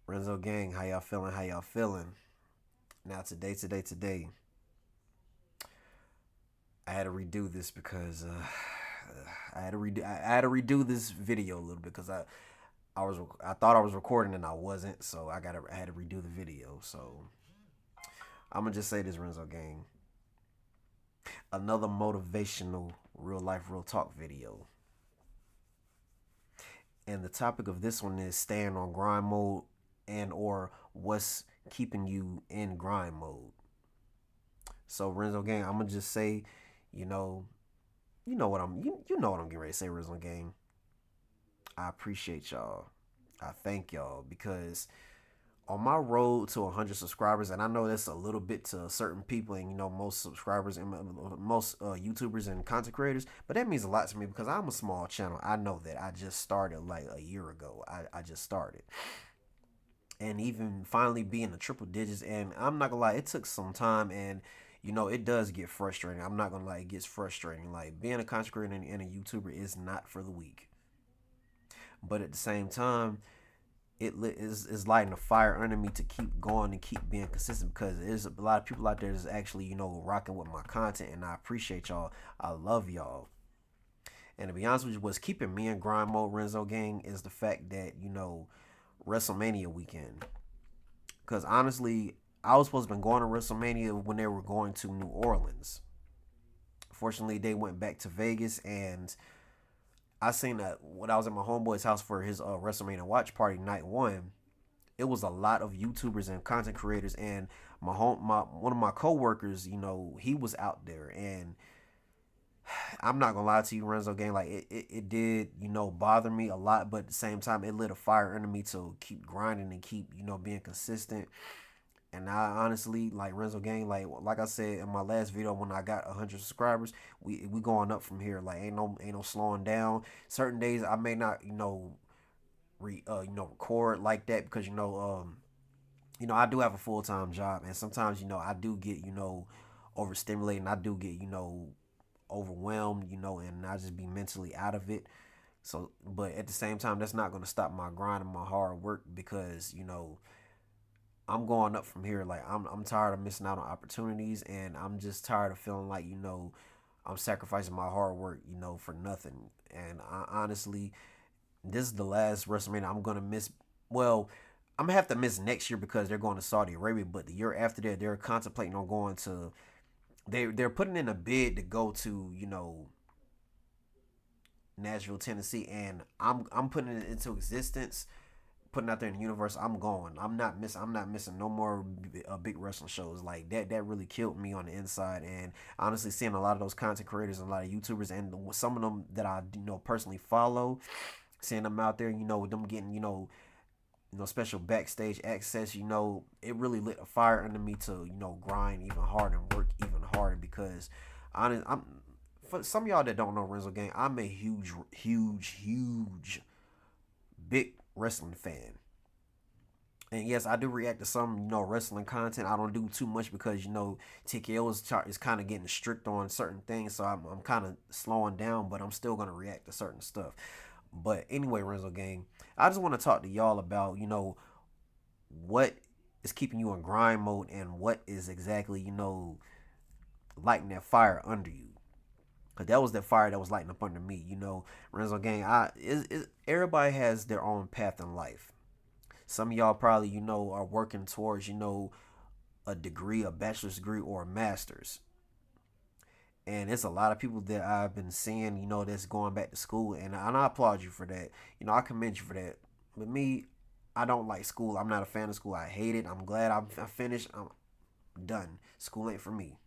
Renzo Gang, how y'all feeling? How y'all feeling? Now today, I had to redo this because I had to redo this video a little bit because I thought I was recording and I wasn't, so I had to redo the video. So I'm gonna just say this, Renzo Gang, another motivational real life real talk video, and the topic of this one is staying on grind mode and or what's keeping you in grind mode. So Renzo Gang, I'm gonna just say, you know, you know what I'm getting ready to say, Renzo Gang. I appreciate y'all. I thank y'all because on my road to 100 subscribers, and I know that's a little bit to certain people, and most subscribers and most YouTubers and content creators, but that means a lot to me because I'm a small channel. I know that I just started like a year ago. I just started, and even finally being the triple digits, and I'm not gonna lie, it took some time, and it does get frustrating. I'm not gonna lie, it gets frustrating. Like being a content creator and a YouTuber is not for the weak, but at the same time, is lighting a fire under me to keep going and keep being consistent because there's a lot of people out there that's actually rocking with my content, and I appreciate y'all. I love y'all. And to be honest with you, what's keeping me in grind mode, Renzo Gang, is the fact that WrestleMania weekend. Because honestly, I was supposed to be going to WrestleMania when they were going to New Orleans. Fortunately, they went back to Vegas, and I seen that when I was at my homeboy's house for his WrestleMania watch party night one. It was a lot of YouTubers and content creators, and my one of my coworkers, he was out there, and I'm not gonna lie to you, Renzo Gang, like it did, bother me a lot, but at the same time, it lit a fire under me to keep grinding and keep, being consistent. And I honestly, like Renzo Gang, like I said in my last video when I got 100 subscribers, we going up from here. Like ain't no slowing down. Certain days I may not record like that because I do have a full time job, and sometimes I do get overstimulated, and I do get overwhelmed, and I just be mentally out of it. So, but at the same time, that's not gonna stop my grind and my hard work because I'm going up from here. Like I'm tired of missing out on opportunities, and I'm just tired of feeling like I'm sacrificing my hard work for nothing. And I honestly, this is the last WrestleMania I'm gonna miss. Well, I'm gonna have to miss next year because they're going to Saudi Arabia. But the year after that, they're contemplating on going to. They're putting in a bid to go to Nashville, Tennessee, and I'm putting it into existence, putting out there in the universe. I'm going. I'm not missing no more big wrestling shows like that. That really killed me on the inside. And honestly, seeing a lot of those content creators and a lot of YouTubers and some of them that I personally follow, seeing them out there, with them getting special backstage access, it really lit a fire under me to grind even harder and work even harder because I'm for some of y'all that don't know Renzo Gang, I'm a huge big wrestling fan. And yes, I do react to some, wrestling content. I don't do too much because TKO is kind of getting strict on certain things, so I'm kind of slowing down. But I'm still gonna react to certain stuff. But anyway, Renzo Gang, I just want to talk to y'all about what is keeping you in grind mode and what is exactly lighting that fire under you. Cause that was that fire that was lighting up under me. Renzo Gang, everybody has their own path in life. Some of y'all probably, are working towards, a degree, a bachelor's degree or a master's. And it's a lot of people that I've been seeing, that's going back to school. And I applaud you for that. I commend you for that. But me, I don't like school. I'm not a fan of school. I hate it. I'm glad I finished. I'm done. School ain't for me.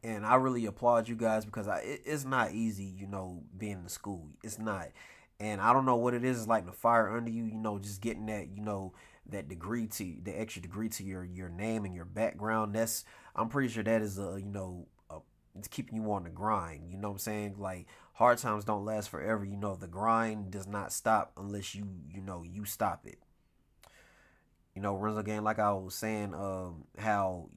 And I really applaud you guys because it's not easy, being in school. It's not. And I don't know what it is. It's like the fire under you, just getting that, that degree to the extra degree to your name and your background. I'm pretty sure that is it's keeping you on the grind. You know what I'm saying? Like hard times don't last forever. The grind does not stop unless you stop it. Renzo Game, like I was saying, how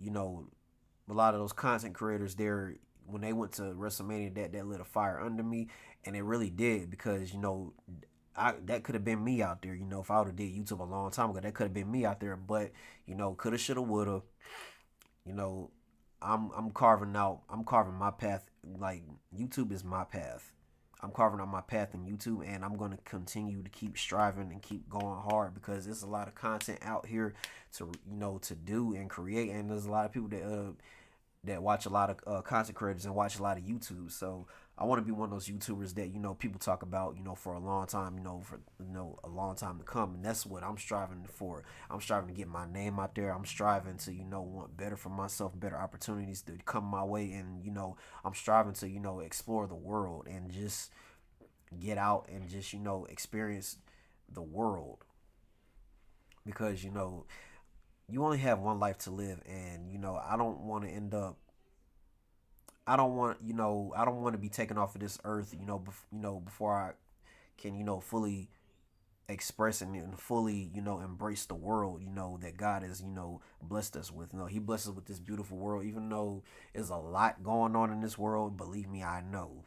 a lot of those content creators there when they went to WrestleMania, that lit a fire under me, and it really did because that could have been me out there. If I would have did YouTube a long time ago, that could have been me out there. But coulda, shoulda, woulda. You know, I'm carving out. I'm carving my path. Like YouTube is my path. I'm carving out my path in YouTube, and I'm gonna continue to keep striving and keep going hard because there's a lot of content out here to to do and create, and there's a lot of people that watch a lot of content creators and watch a lot of YouTube. So I want to be one of those YouTubers that people talk about for a long time, for a long time to come, and that's what I'm striving for. I'm striving to get my name out there. I'm striving to want better for myself, better opportunities to come my way, and I'm striving to explore the world and just get out and just experience the world because you only have one life to live, and I don't want to end up I don't want to be taken off of this earth, before I can, fully express and fully, embrace the world, that God has, blessed us with. He blessed us with this beautiful world, even though there's a lot going on in this world. Believe me, I know.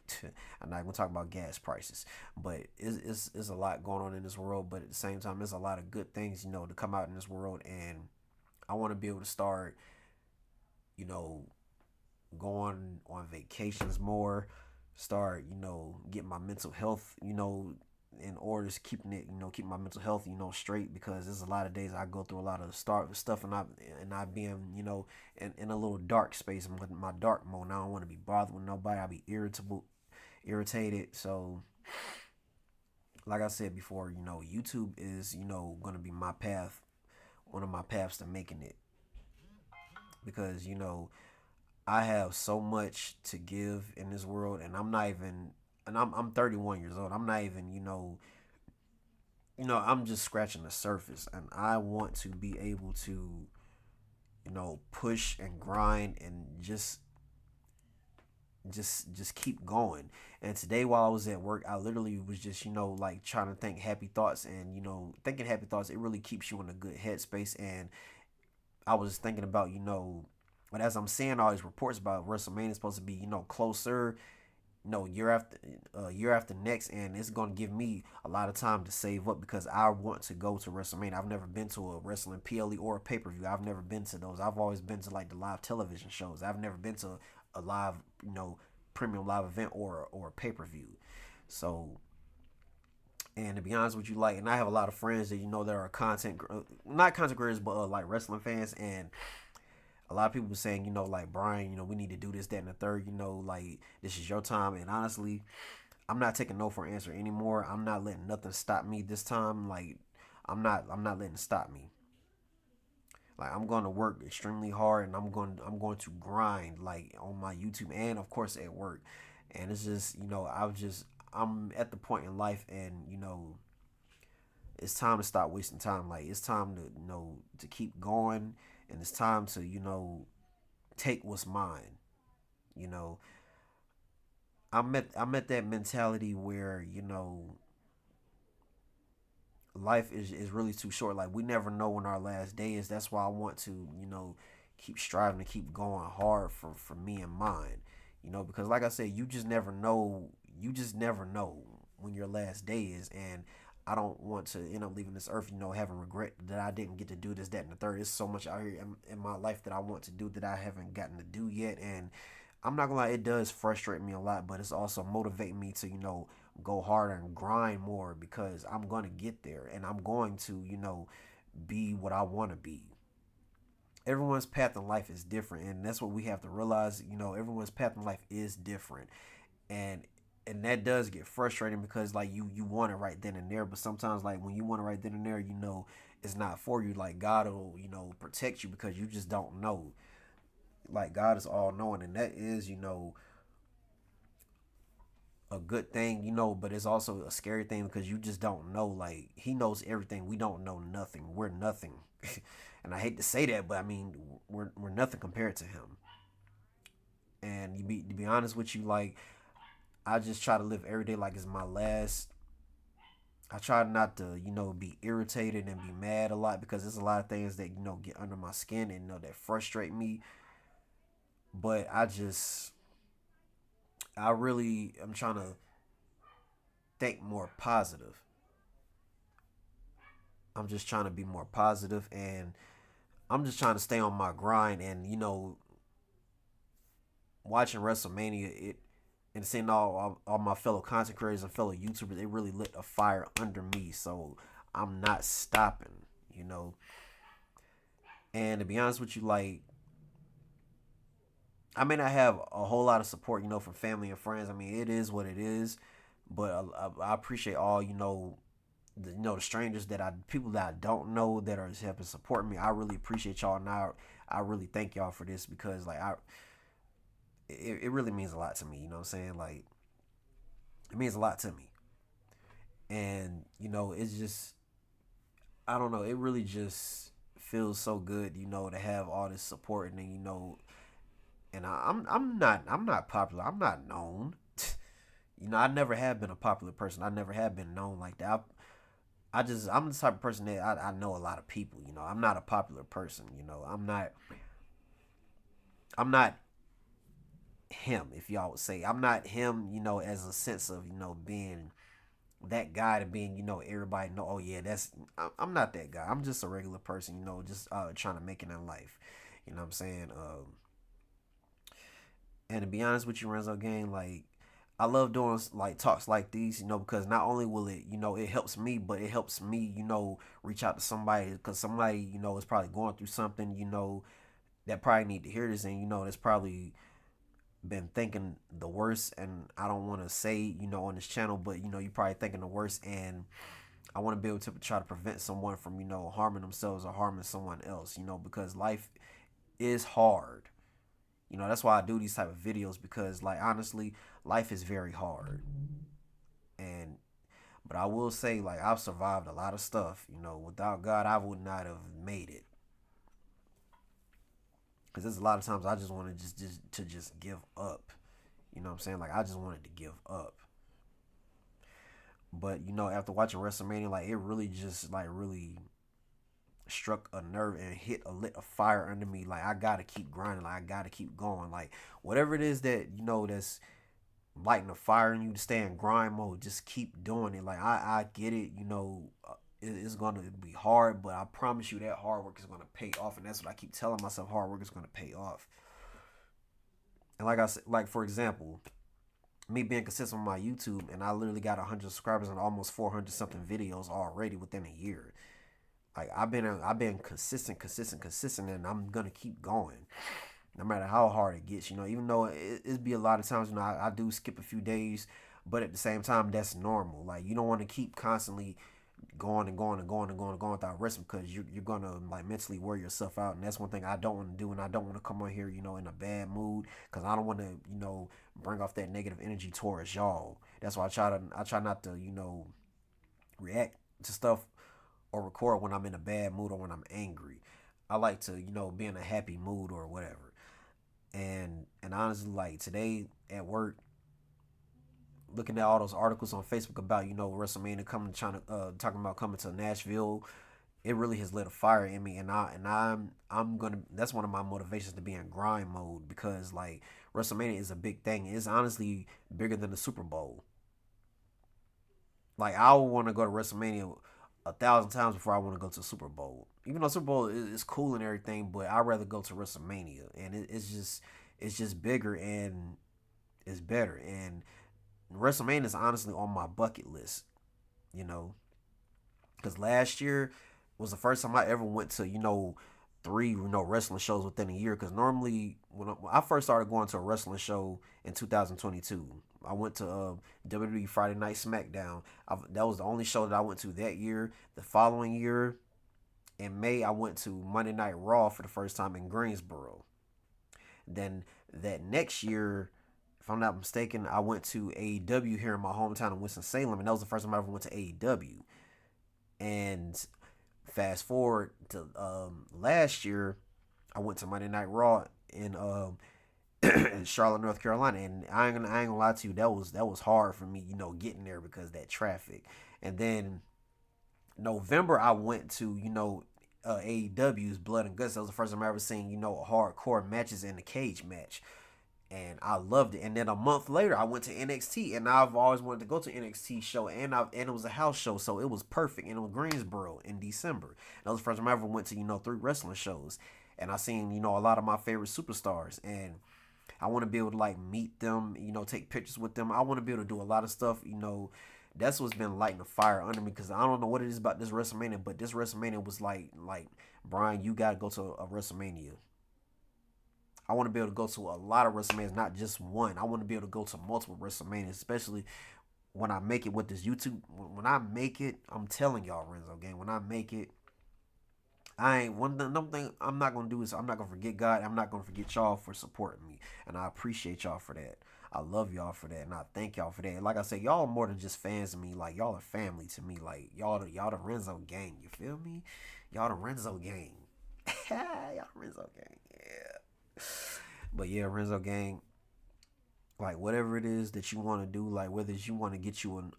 I'm not gonna talk about gas prices, but it's a lot going on in this world. But at the same time, there's a lot of good things, to come out in this world, and I want to be able to start, you know, going on vacations more, start, getting my mental health, in order to keeping it, keep my mental health, straight because there's a lot of days I go through a lot of stuff and I being, in a little dark space. I'm in my dark mode. And I don't want to be bothered with nobody. I be irritated. So like I said before, YouTube is, gonna be my path, one of my paths to making it because, I have so much to give in this world, and I'm not even, and I'm 31 years old. I'm not even, I'm just scratching the surface, and I want to be able to, push and grind and just keep going. And today, while I was at work, I literally was just, like trying to think happy thoughts, and thinking happy thoughts. It really keeps you in a good headspace, and I was thinking about, but as I'm seeing all these reports about WrestleMania is supposed to be, closer, year after next, and it's gonna give me a lot of time to save up because I want to go to WrestleMania. I've never been to a wrestling PLE or a pay per view. I've never been to those. I've always been to like the live television shows. I've never been to a live, premium live event or a pay per view. So, and to be honest with you, like, and I have a lot of friends that that are not content creators, but like wrestling fans, and a lot of people were saying, like Brian, we need to do this, that, and the third. Like this is your time. And honestly, I'm not taking no for an answer anymore. I'm not letting nothing stop me this time. Like I'm not letting it stop me. Like I'm going to work extremely hard, and I'm going to grind like on my YouTube and of course at work. And it's just, I'm at the point in life, and it's time to stop wasting time. Like it's time to to keep going, and it's time to take what's mine. You know, I'm at that mentality where life is really too short. Like we never know when our last day is. That's why I want to keep striving to keep going hard for me and mine. Because like I said, you just never know. You just never know when your last day is, and I don't want to end up leaving this earth, having regret that I didn't get to do this, that, and the third. There's so much out here in my life that I want to do that I haven't gotten to do yet, and I'm not gonna lie, it does frustrate me a lot, but it's also motivating me to, go harder and grind more because I'm gonna get there and I'm going to, be what I want to be. Everyone's path in life is different, and that's what we have to realize. Everyone's path in life is different, and that does get frustrating because like you want it right then and there, but sometimes like when you want it right then and there, it's not for you. Like God will, protect you because you just don't know. Like God is all knowing, and that is, a good thing, but it's also a scary thing because you just don't know. Like He knows everything. We don't know nothing. We're nothing. And I hate to say that, but I mean we're nothing compared to Him. And to be honest with you, like I just try to live every day like it's my last. I try not to, be irritated and be mad a lot because there's a lot of things that, get under my skin and, that frustrate me. But I really am trying to think more positive. I'm just trying to be more positive, and I'm just trying to stay on my grind. And watching WrestleMania, and seeing all my fellow content creators and fellow YouTubers, it really lit a fire under me. So I'm not stopping, you know. And to be honest with you, like, I may not have a whole lot of support, from family and friends. I mean, it is what it is. But I appreciate all, the strangers people that I don't know that are helping support me. I really appreciate y'all, and I really thank y'all for this, because like it really means a lot to me. You know what I'm saying? Like, it means a lot to me, and it's just, I don't know. It really just feels so good, to have all this support, and then and I'm not popular. I'm not known. I never have been a popular person. I never have been known like that. I'm the type of person that I know a lot of people. I'm not a popular person. I'm not him. If y'all would say, I'm not him. As a sense of being that guy, to being everybody know. Oh yeah, I'm not that guy. I'm just a regular person. Just trying to make it in life. You know what I'm saying? And to be honest with you, Renzo Gang, like, I love doing like talks like these, because not only will it, it helps me, but it helps me, reach out to somebody, because somebody, is probably going through something, that probably need to hear this, and that's probably been thinking the worst. And I don't want to say, on this channel, but you probably thinking the worst, and I want to be able to try to prevent someone from, harming themselves or harming someone else, because life is hard. That's why I do these type of videos, because like, honestly, life is very hard. And but I will say, like, I've survived a lot of stuff. Without God, I would not have made it. Because there's a lot of times I just wanted just give up. You know what I'm saying? Like, I just wanted to give up. But after watching WrestleMania, like, it really just like really struck a nerve and lit a fire under me. Like, I gotta keep grinding. Like, I gotta keep going. Like, whatever it is that that's lighting a fire in you to stay in grind mode, just keep doing it. Like, I get it. It's gonna be hard, but I promise you that hard work is gonna pay off, and that's what I keep telling myself. Hard work is gonna pay off. And like I said, like, for example, me being consistent with my YouTube, and I literally got 100 subscribers and almost 400 something videos already within a year. Like, I've been consistent, and I'm gonna keep going, no matter how hard it gets. Even though it be a lot of times, I do skip a few days, but at the same time, that's normal. Like, you don't want to keep constantly going and going and going and going and going without resting, because you're gonna like mentally wear yourself out, and that's one thing I don't want to do. And I don't want to come on here, in a bad mood, because I don't want to, bring off that negative energy towards y'all. That's why I try not to, react to stuff or record when I'm in a bad mood or when I'm angry. I like to, be in a happy mood or whatever. And honestly, like, today at work, looking at all those articles on Facebook about, WrestleMania coming, trying to talking about coming to Nashville, it really has lit a fire in me. And I'm gonna, that's one of my motivations to be in grind mode, because like, WrestleMania is a big thing. It's honestly bigger than the Super Bowl. Like, I would want to go to WrestleMania 1,000 times before I want to go to Super Bowl. Even though Super Bowl is cool and everything, but I'd rather go to WrestleMania, and it's just bigger, and it's better. And WrestleMania is honestly on my bucket list, you know, because last year was the first time I ever went to, three, wrestling shows within a year. Because normally, when I first started going to a wrestling show in 2022, I went to WWE Friday Night SmackDown. That was the only show that I went to that year. The following year, in May, I went to Monday Night Raw for the first time in Greensboro. Then that next year, if I'm not mistaken, I went to AEW here in my hometown in Winston-Salem, and that was the first time I ever went to AEW. And fast forward to last year, I went to Monday Night Raw in in Charlotte, North Carolina, and I ain't gonna lie to you, that was hard for me, getting there because of that traffic. And then November, I went to AEW's Blood and Guts. That was the first time I ever seen hardcore matches in a cage match. and I loved it. And then a month later, I went to NXT, and I've always wanted to go to NXT show, and it was a house show, so it was perfect. And it was Greensboro in December. And that was the first time I ever went to 3 wrestling shows, and I seen a lot of my favorite superstars, and I want to be able to like meet them, take pictures with them. I want to be able to do a lot of stuff. That's what's been lighting the fire under me because I don't know what it is about this WrestleMania, but this WrestleMania was like Brian, you gotta go to a WrestleMania. I want to be able to go to a lot of WrestleManias, not just one. I want to be able to go to multiple WrestleManias, especially when I make it with this YouTube. When I make it, I'm telling y'all, Renzo Gang, when I make it, I ain't one thing I'm not gonna do is I'm not gonna forget God. I'm not gonna forget y'all for supporting me, and I appreciate y'all for that. I love y'all for that, and I thank y'all for that. Like I said, y'all are more than just fans of me. Like y'all are family to me. Like y'all the Renzo gang. You feel me? Y'all the Renzo gang. Y'all Renzo gang. Yeah. But yeah, Renzo gang. Like whatever it is that you want to do, like whether it's you want to get you an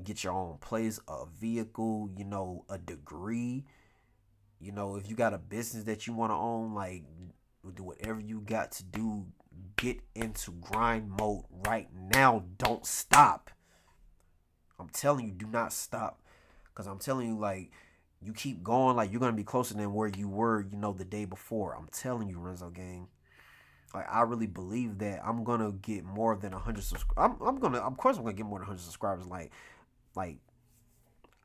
get your own place, a vehicle, a degree, if you got a business that you want to own, like do whatever you got to do. Get into grind mode right now. Don't stop. I'm telling you, do not stop. Because I'm telling you, like, you keep going, like, you're going to be closer than where you were, the day before. I'm telling you, Renzo Gang. Like, I really believe that I'm going to get more than 100 subscribers. I'm going to, of course, I'm going to get more than 100 subscribers. Like,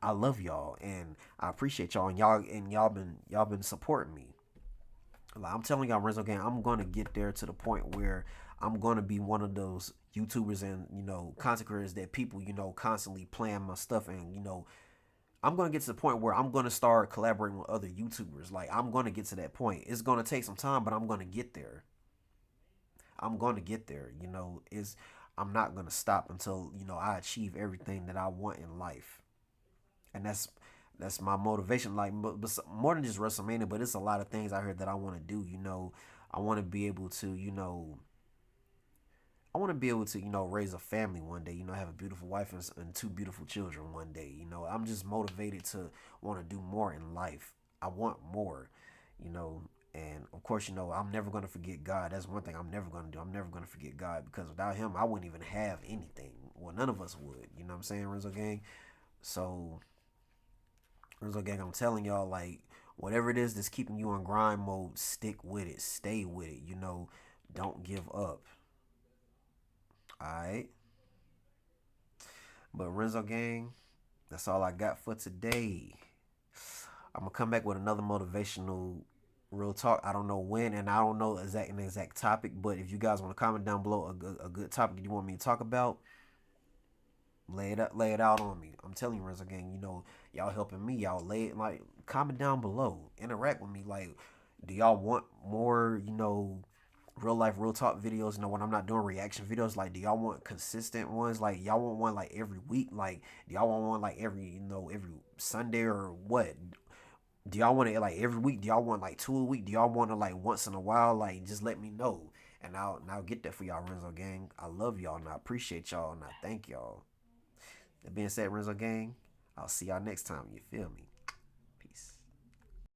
I love y'all and I appreciate y'all, and y'all been supporting me. Like I'm telling y'all, Renzo Gang, I'm gonna get there to the point where I'm gonna be one of those YouTubers and content creators that people constantly playing my stuff, and I'm gonna get to the point where I'm gonna start collaborating with other YouTubers. Like I'm gonna get to that point. It's gonna take some time, but I'm gonna get there. I'm gonna get there. Is I'm not gonna stop until I achieve everything that I want in life, and that's my motivation. Like, but more than just WrestleMania, but it's a lot of things out here that I want to do. I want to be able to, I want to be able to, raise a family one day. Have a beautiful wife and two beautiful children one day. I'm just motivated to want to do more in life. I want more, you know. And of course, I'm never gonna forget God. That's one thing I'm never gonna do. I'm never gonna forget God because without Him, I wouldn't even have anything. Well, none of us would. You know what I'm saying, Renzo Gang? So Renzo Gang, I'm telling y'all, like, whatever it is that's keeping you in grind mode, stick with it. Stay with it. Don't give up. Alright? But Renzo Gang, that's all I got for today. I'm gonna come back with another motivational real talk. I don't know when, and I don't know an exact topic. But if you guys want to comment down below a good topic you want me to talk about, lay it out on me. I'm telling you, Renzo Gang, y'all helping me. Y'all lay it, like, comment down below, interact with me. Like, do y'all want more, real life, real talk videos? When I'm not doing reaction videos, like, do y'all want consistent ones? Like, y'all want one like every week? Like, do y'all want one like every Sunday or what? Do y'all want it like every week? Do y'all want like 2 a week? Do y'all want to like once in a while? Like, just let me know, and I'll get that for y'all, Renzo Gang. I love y'all and I appreciate y'all and I thank y'all. That being said, Renzo Gang, I'll see y'all next time. You feel me?